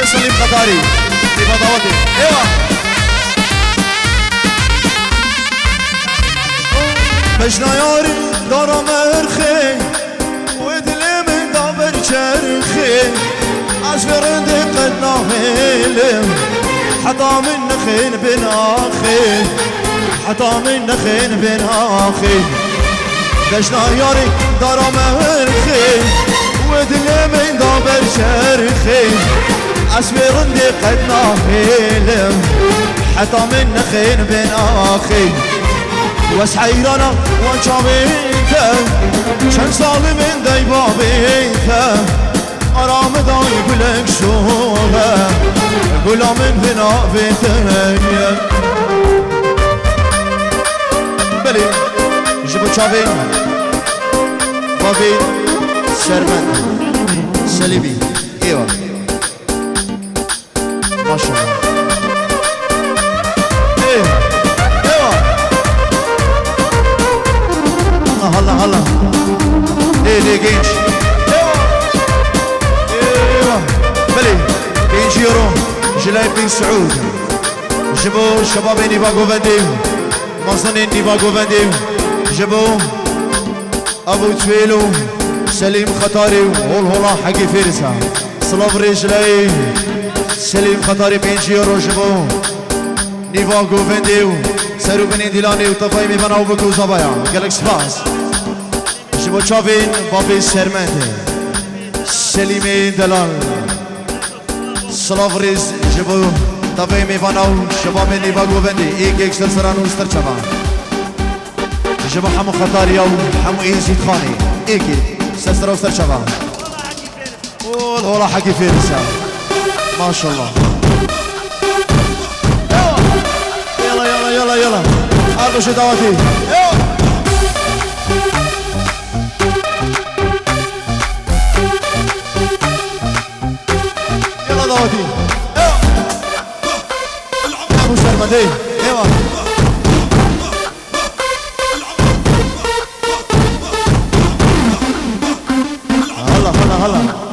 سليم خطاري في فضاوتي ايوه بجنا ياري دارا مرخي ودلي من دابر شرخي عشرين دقنا هيلم حطا من نخين بن اخي حطا من نخين بن اخي بجنا ياري دارا مرخي ودلي من دابر شرخي عشرين دقنا هيلم حطا من نخين بن اخي واس حيرانا وانشابيته شن صالمين داي بابيته ارام داي بلك شوغه قولا من بنا بيته بلي جبو شابين بابي سرمن سليبي ايوه ما شاء الله هلا هلا ليه جينش ايوه بلي جينش يورو جلايب بن سعود جبو شباب نيفاغو فانديو مصنين نيفاغو فانديو جبو ابو تفيلو سليم خطاري والهلا حقي فيرسا صلاب رجلي سليم خطاري بينش يورو جبو نيفاغو فانديو سرو بني ديلاني وطفاي ميفانا وبكو زبايا قالك سباس جبو شافين بابي سرمانتي سليمي دلال صلاف ريز جبو طفاي ميفانا شباب نيفاغو فاندي ايك اكسر سرانو استر شبا جبو حمو خطاري او حمو ايزي خاني ايكي سرسرو استر شبا والله حقي فيرسا ما شاء الله يلا يلا أربع شدواتي يلا دواتي أبو شرمدي ايوه هلا هلا هلا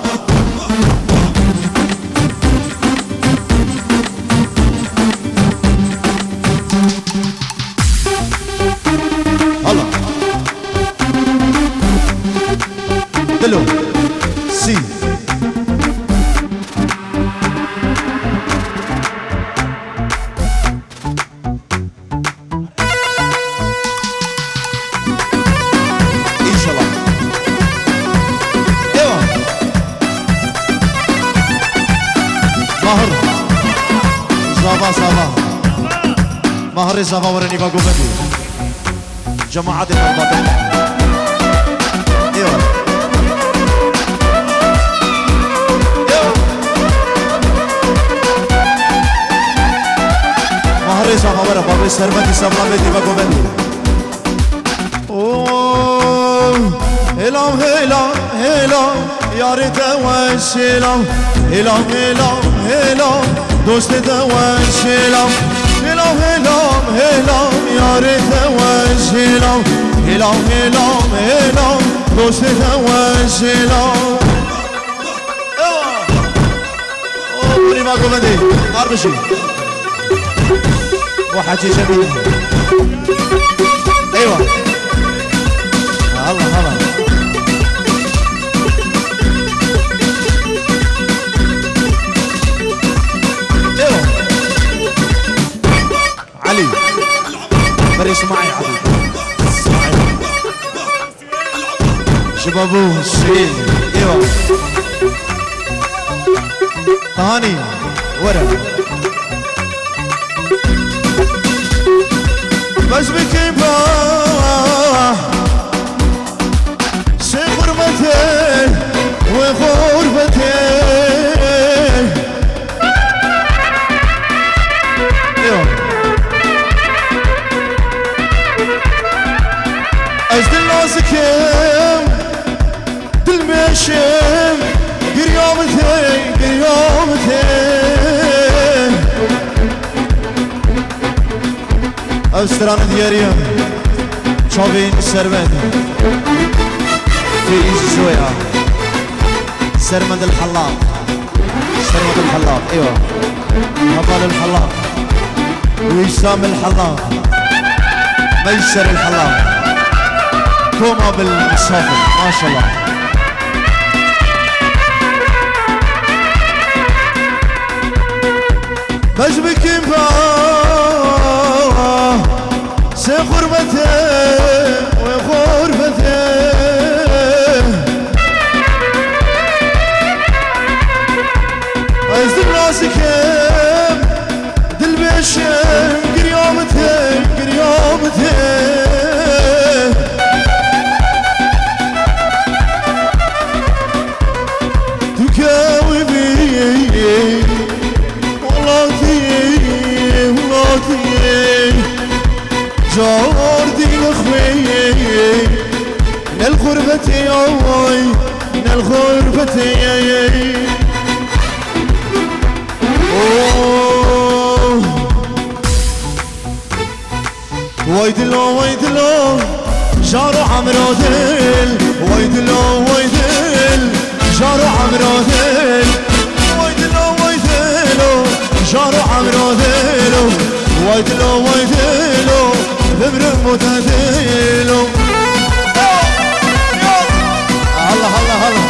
دلو سي ان شاء الله ايوه مهر صافا مهر صافا وراني باقو بدي جماعة المنطقة ايوه مهرزا خبره بابي سرمتي سبلامتي بگوبندی اوه هلام هلام هلام یار دوشلام هلام هلام هلام دوست دوشلام هلام هلام هلام یار دوشلام هلام هلام هلام دوست دوشلام اوه بري بگوبندی اربشی وحكي جميل ايوه هلا هلا ايوه علي بري اسمعي يا حبيبي اسمعي شبابو الشين ايوه تهاني ورا بس بكيبه شي غربتي وغربتي ازدل نازكم دل ماشم قريامتي استران دياريم شابين سرمد في شوية سرمد الحلاق سرمد الحلاق ايوه هبال الحلاق ويسام الحلاق ميسر الحلاق كوما بالصافي ما شاء الله. بس بكيفا سي غربته وغربته ازدم راسكم دل بشم قريومته قريومته تكاوي بي جاردي الخوي من الغربة ياي من الغربة ياي ويدلو ويدلو جارو عمرو دل ويدلو ويدل جارو عمرو دل ويدلو ويدلو جارو عمرو دل ويدلو ويدلو ببرم متدلو هلا هلا هلا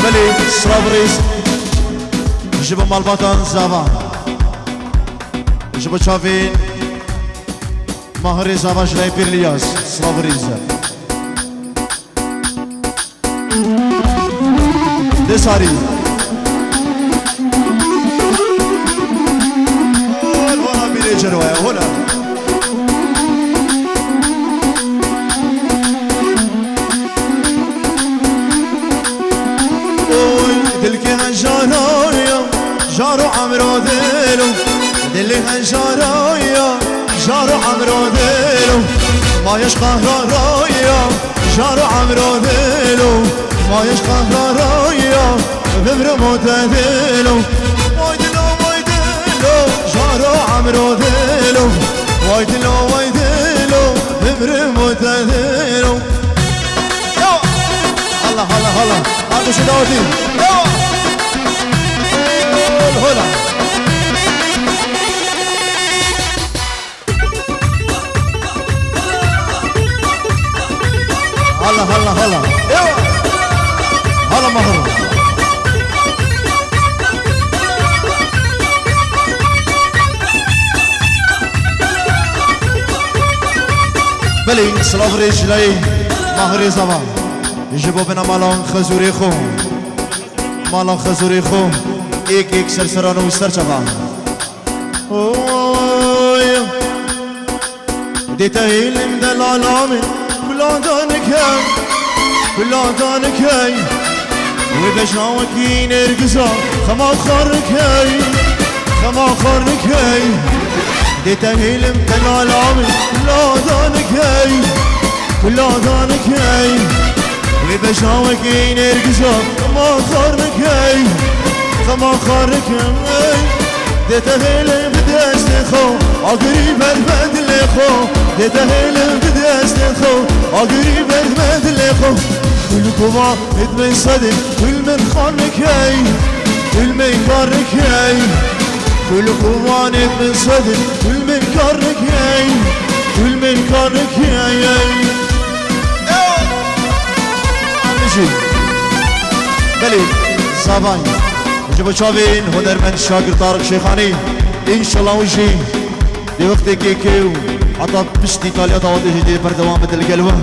بلي صبريس جيبوا مال بطن زبان جيبوا شافين مهري زبان جلاي بيرلياس صبريس دساري هنا بيلي جروايا هنا دلكي هنجارايا جارو عمرو ديلو دلي هنجارايا جارو عمرو ديلو ما يشقى رايا جارو عمرو ديلو ما يشقى رايا ببر متدلو ويدلو ويدلو جارو عمرو ديلو ويدلو ويدلو ببر متدلو هلا هلا هلا هذا شو داودي هلا هلا هلا هلا هلا مهر بلي سلاف رجلي مهري زمان يجيبوا بنا مالان خزوري خو مالان خزوري خو ایک ایک سرسرانو وستر چبا دیتا هیلم دلالامي كلا دانكي كلا دانكي وبشاوكي نرقصا خما خاركي خما خاركي دیتا هیلم دلالامي كلا دانكي كلا دانكي وبشاوكي نرقصا خما خاركي خما خاركي دیتا هیلم بدست خو آگری بربند لخو دیتا هیلم بدست خو آگری بربند لخو كل كوما ادمن صدق كل من خانكي كل من كاركي كل كوما ادمن صدق كل من كاركي كل من كاركي امشي بلي صابان جبو شافين هنرمند شاكر طارق شيخاني ان شاء الله وجي دي وقت كيكيو عطا بشتي ايطاليا طاوتي جديد بردوامة القلوة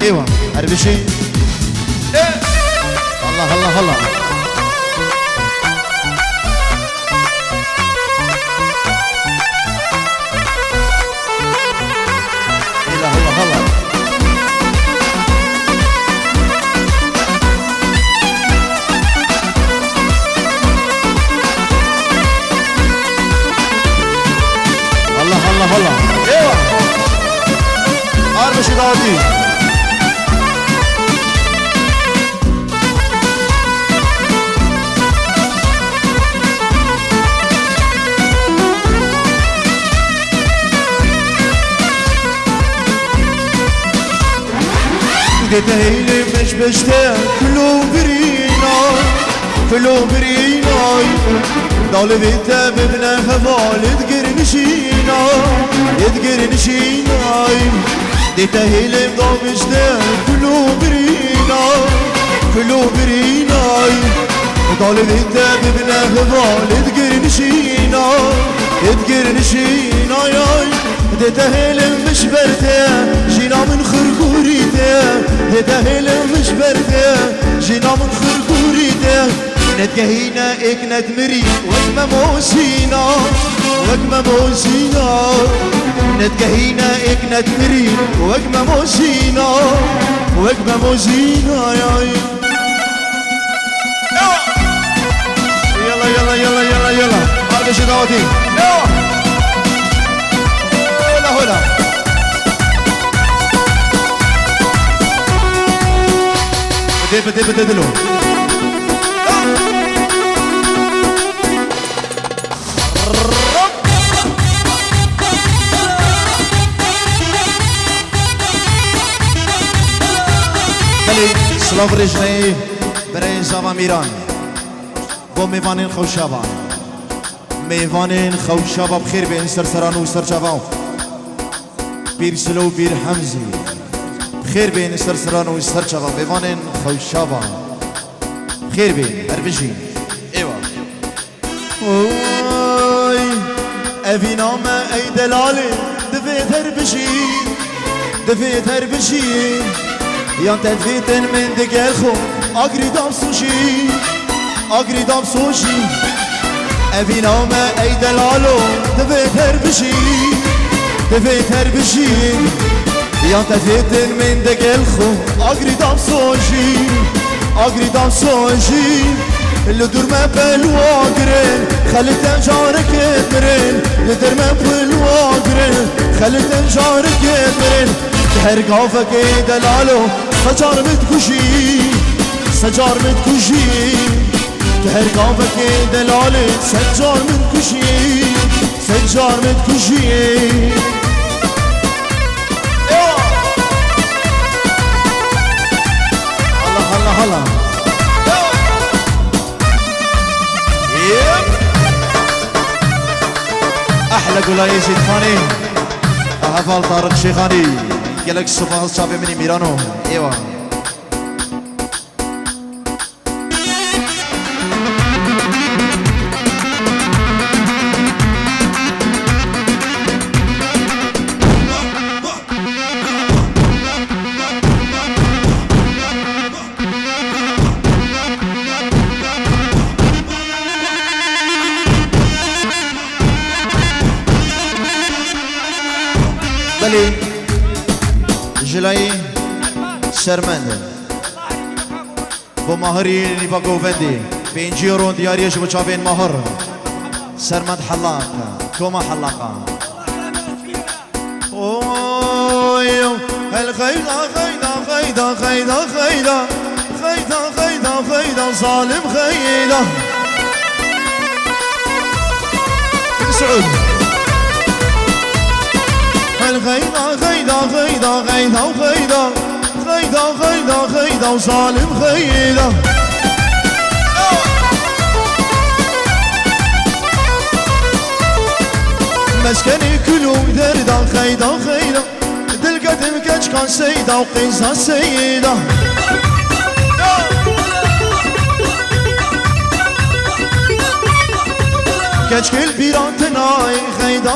ايوه هربشي الله الله الله الله الله الله الله الله ايوه هربشي طاوتي تهيلي مش بشتاق كلو برينا دولي بيتا ببنا خفال يدقر نشينا دي تهيلي مضو بشتاق كلو برينا دولي بيتا ببنا خفال يدقر نشينا ياي دي تهيلي مش برتا جينا من خرقوريتا دي تهيلي مش برتا جينا من خرقوريتا نتقهينا اكنا تمري وقما موسينا نتقهينا اكنا تمري وقما موسينا ياي يلا هذا شدواتي هلا بدي له سلاف رجني برای زبان میران با میوانین خوشابا بخیر بین سرسران و سرچاوان بیر سلو بیر حمزی بخیر بین سرسران و سرچاوان میوانین خوشابا بخیر بین اربجی ایوا اوی اوی نام ای دلالی دفیت هربجی یان تدفیتن من دگل خو آگری دام سوشی اوی نام ای دلالو دفیت هربجی یان تدفیتن من دگل خو آگری دام سوشی لدور ما بالواقرين خليت جارك يتمرين لدور ما بالواقرين خليت جارك يتمرين تحرقافك دلالو سجار متكشي تحرقافك دلالي سجار متكشي الله احلى قولاي يزيد خاني احفال طارق شيخاني قالك الصفاص شابي مني ميرانو ايوه بلي جلاي شرمند بو ماهري نيفا قوفندي بين جيرون دياريش بچاوين ماهر سرمند حلاق كوما حلاقا اوي الخيدا ظالم خيدا سعود خيدا وظالم خيدا مسكني كلو دردا خيدا دل قدم كاش كان سيدا وقيسها سيدا كاش كل بيران تناي خيدا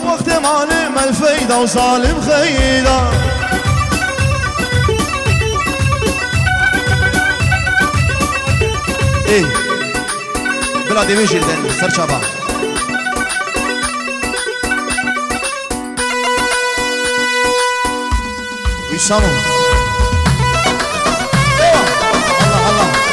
وقت معلم الفيدا وظالم خيدا ايه بلادي مش جدا سرشابا ويسامو الله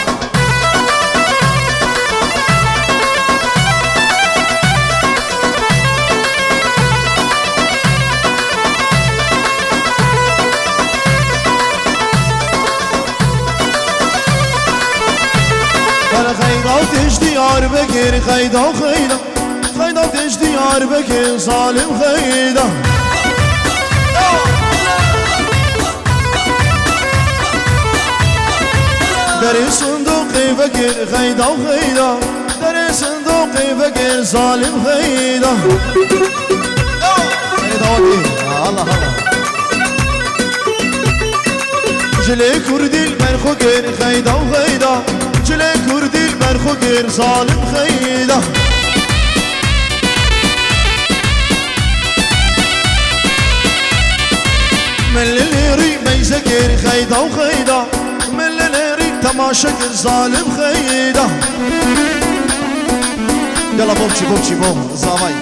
ديار بكر خيدا تش ديار بكر ظالم خيدا دري صندوقي فقير خيدا وخيدا دري صندوقي فقير ظالم خيدا خيدا ودي الله الله جلي كردي المرخوكير خيدا وخيدا جلي كردي المرخوكير ظالم خيدا من الليري ميزكير خيدا وخيدا من الليري تماشكر ظالم خيدا يلا بوبشي بوبشي بوب زاماي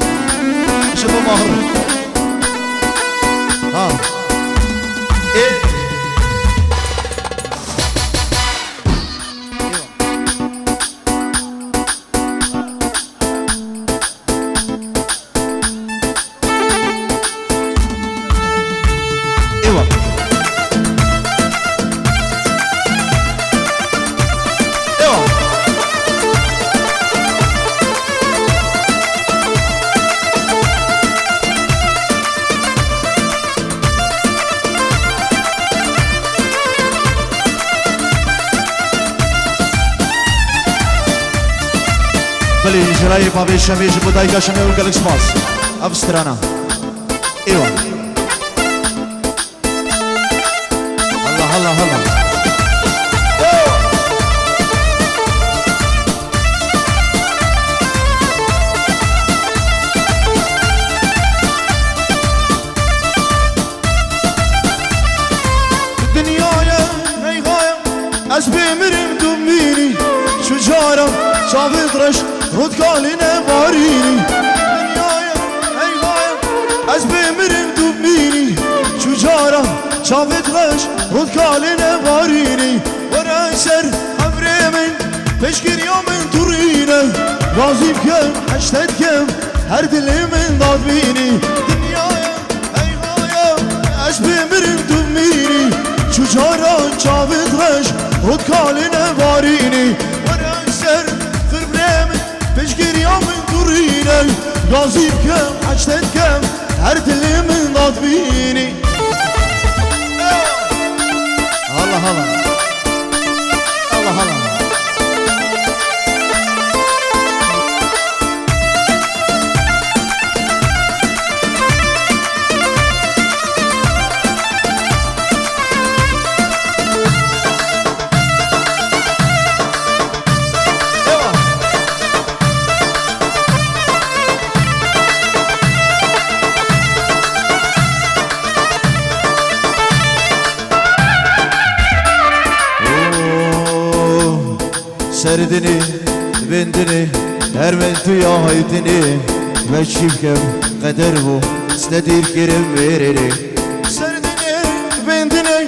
شبو مهر ها ايه بلي جراي ما بيش شميج بودايكا شمي وقالك سباس ابسترانا ايوه الله الله الله الدنيا هي غاية اسبي مرم دميني شجارة شافت رش رد كالينا باريني دنيايا هي غاية اسبي مرم دميني شجارة شافت رش رد كالينا باريني ورا سر عمري من بشكر يوم من تورينا غازي بكم حشتت كم هر دلي من ضاد بيني دنيايا هي غاية اسبي مرم دميني شجارة شافت رش رد كالينا باريني ورا سر بشكر يوم تورينا غازي بكم حشتت كم هرت اللي من ضاد بيني الله الله الله الله سردني بندني هرمنتو يا هيتني بشيفكم قدر بو استدير كرم ويرني سردني بندني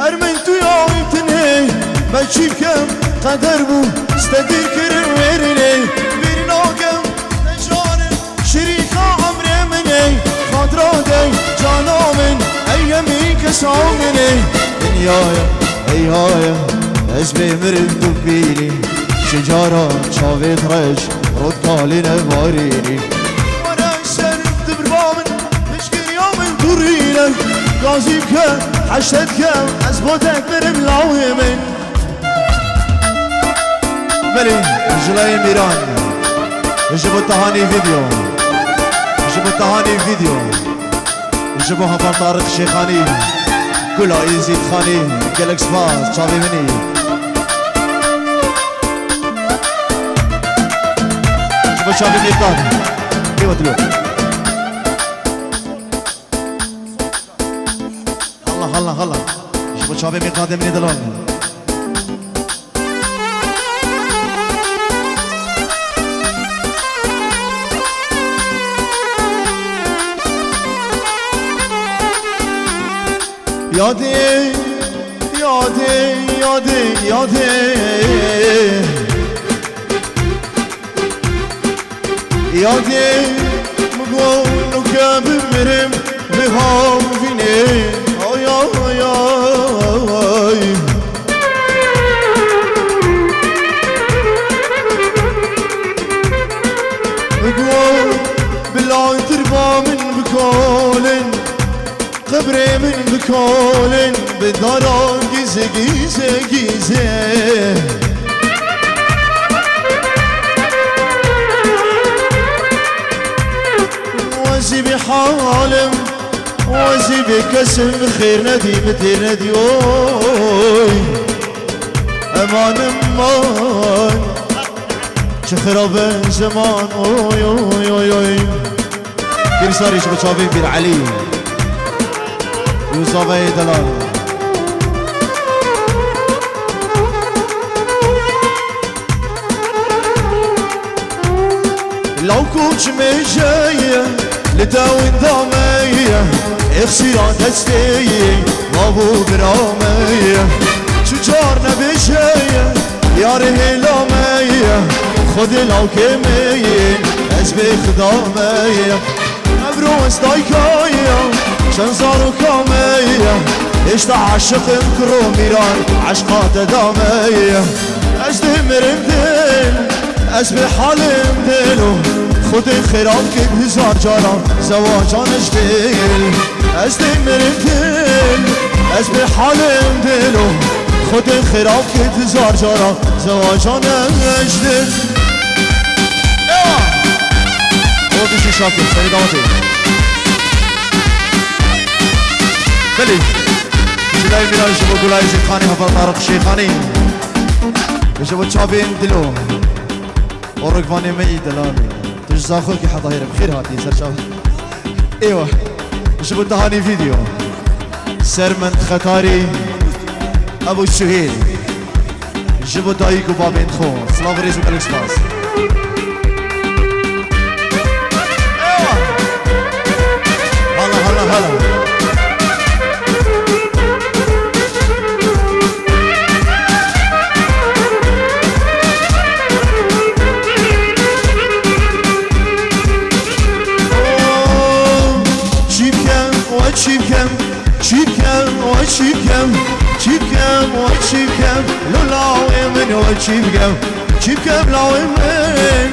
هرمنتو يا هيتني بشيفكم قدر بو استدير كرم ويرني بيرناكم نجانم شريكا عمري مني خاطراتي جانا من ايامي كسامني دنيايا هيهايا اسمي مرد دبيني شجارة شافت رش رد كالينا باريني وانا شرف دبربامن بشكر يوم تورينا غازي بكم حشتت كم اثبتك مرم لاويمن بلي جلاي ميران جبوا تهاني فيديو جبوا تهاني فيديو جبوا هفر طارق شيخاني كلها يزيد خاني قالك سباس شافي مني شافي ميقداد ايوه تلو الله الله الله شوفوا شافي ميقداد من دلون یادی یادی یادی یادی یادی مگونو که بمیرم به هاوینه آی آی آی مگون بلای تربا من بکالن قبري من بكولي بن بدارا گیزه گیزه گیزه وزي بحالم وزي بكسم خير ندي مثل ندي اوي امان امان شخرب زمان اوي اوي اوي اوي كل صار يشبه شافين بير علي وصافي دلال لو كنت مجاية لداوين ضامية اخسران دستي وابو برامية شجارنا بشاية يا رهلامية خذ لو كمية اسبي خدامية ابرو استايكاية شنزارو كامية اشتا عشق انكرو ميران عشقات دامية اشتي مرمدل اسبي حالم دلو خود خراب که هزار جارا زواجانش دل از دمرم دل از به حالم دلو خود خراب که هزار جارا زواجانش دل او دیشی شاکر سری داماتی بلی جلای میرای شبا گلای زیخانی حفظ طارق شیخانی شبا چابین دلو ورقفاني مي دلالي تجزا اخوك حظاهر بخير هاتي سر شاف ايوه شوفوا الدهاني فيديو سرمن ختاري ابو الشهيد جيبوا دايكو بابين خو سلاف ريز وكالكس باس ايوه هلا هلا هلا چیبکم و چیبکم لولاوی من و چیبکم لاوی من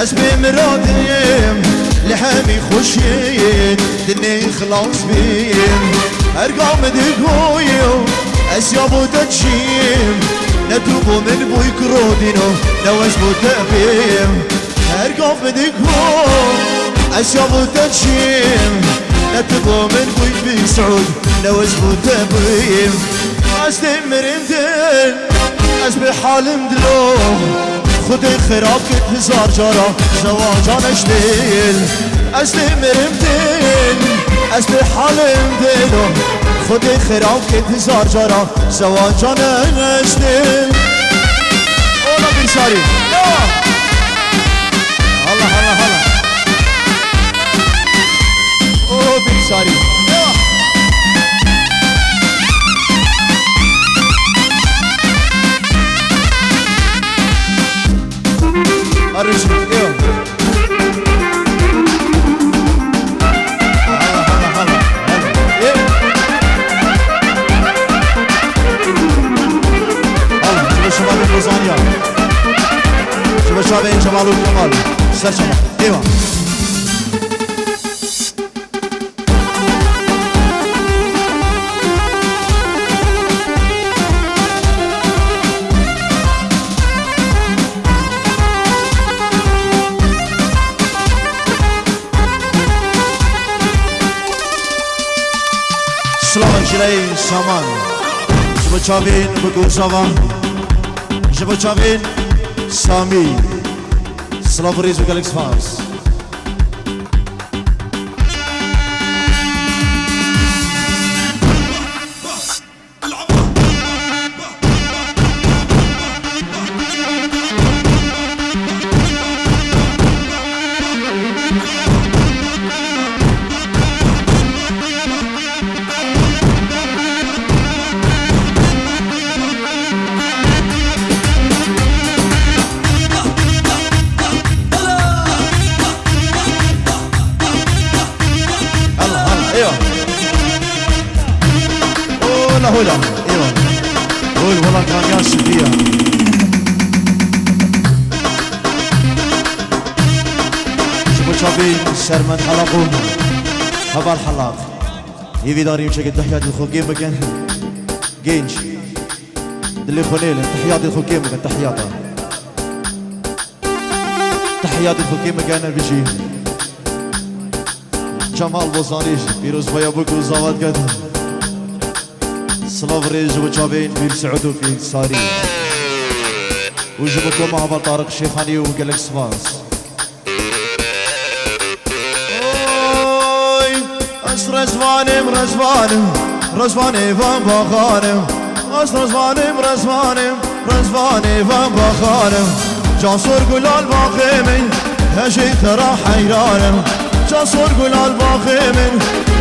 از بمرادیم لحمی خوشید دنی خلاص بیم ارقام دگویو از یابو تجیم ندوبو من بوی کرودینو نواز بو تبیم ارقام دگو از یابو تجیم ندوبو من بوی بسعود نواز بو تبیم از دمرم دل از به حالم دلو خود خراب کت هزار جارا زواجانش دل از دمرم دل از به حالم دلو خود خراب کت هزار جارا زواجانش دل اولا بیرساری هلا هلا هلا او بیرساری arıcı yok. Hala hala hala. Hala. Şöyle şabanın Rozanya. Şöyle şabanın Cemalul Kemal. Ser şaban. Eyvah. جلای سامان جبو چاوین بگو زوان جبو چاوین سامی سلاف ریز و گلکس فارس هلا ايوه قول والله كان ياسر فيها شوفوا شافين سرمن حلقهم هبا الحلاق يبي داري مشاكل تحياتي لخو كيما كان جينش اللي خليل تحياتي لخو كيما كان تحياتي لخو كيما كان بيجي جمال بوزانيش بيروز بيا بوكو زواد قد سلاف ريج وجابين في سعود وفي ساري وجبكم مع طارق الشيخاني وقالك سباس رزوانم رزوانم رزواني فان بخانم رزوانم رزوانم رزواني فان بخانم جاسور قلال باخيمن هشي ترى حيرانم جاسور قلال باخيمن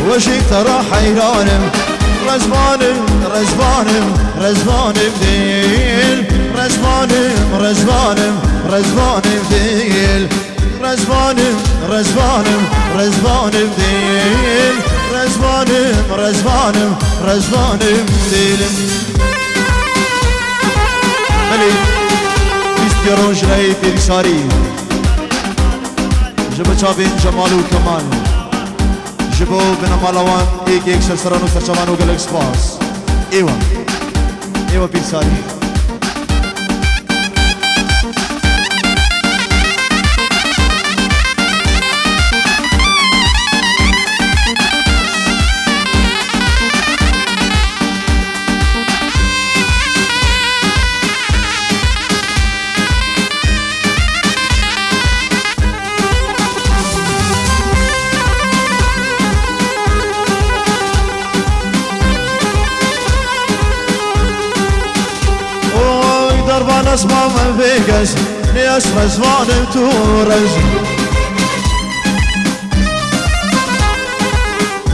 وشي ترى حيرانم رزوانم رزوانم رزوانم ديل رزوانم رزوانم رزوانم ديل رزوانم رزوانم رزوانم ديل رزوانم رزوانم رزوانم ديل ملي بيستيرون جراي بيرساري جبو چابين جمالو كمال جبو بنا مالوان ايك سلسرانو سرچوانو گلک سپاس ايوه بيرساري اسمع من فيكس نياس رزوانم تورج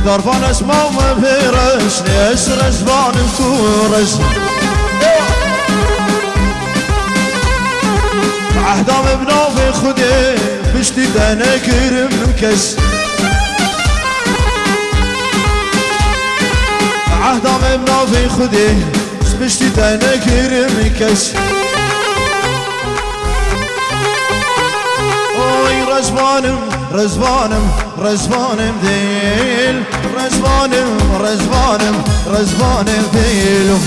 دربان اسمع من فيرش نياس رزوانم تورج عهدام بنوفي خدي بشتي دانا كرم مكس عهدام بنوفي خدي بشتي دانا كرم مكس رزوانم رزوانم رزوانم ديل رزوانم رزوانم رزوانم ديل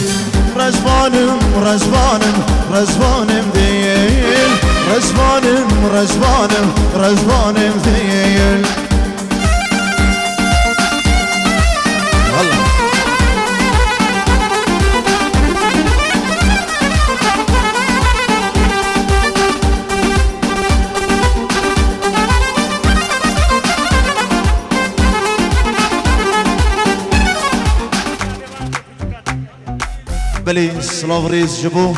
رزوانم رزوانم رزوانم ديل رزوانم رزوانم رزوانم ديل بلي سلافريز جبو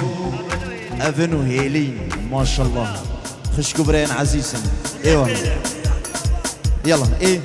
افنو هيلين ما شاء الله خشكو برين عزيزا ايوه يلا ايه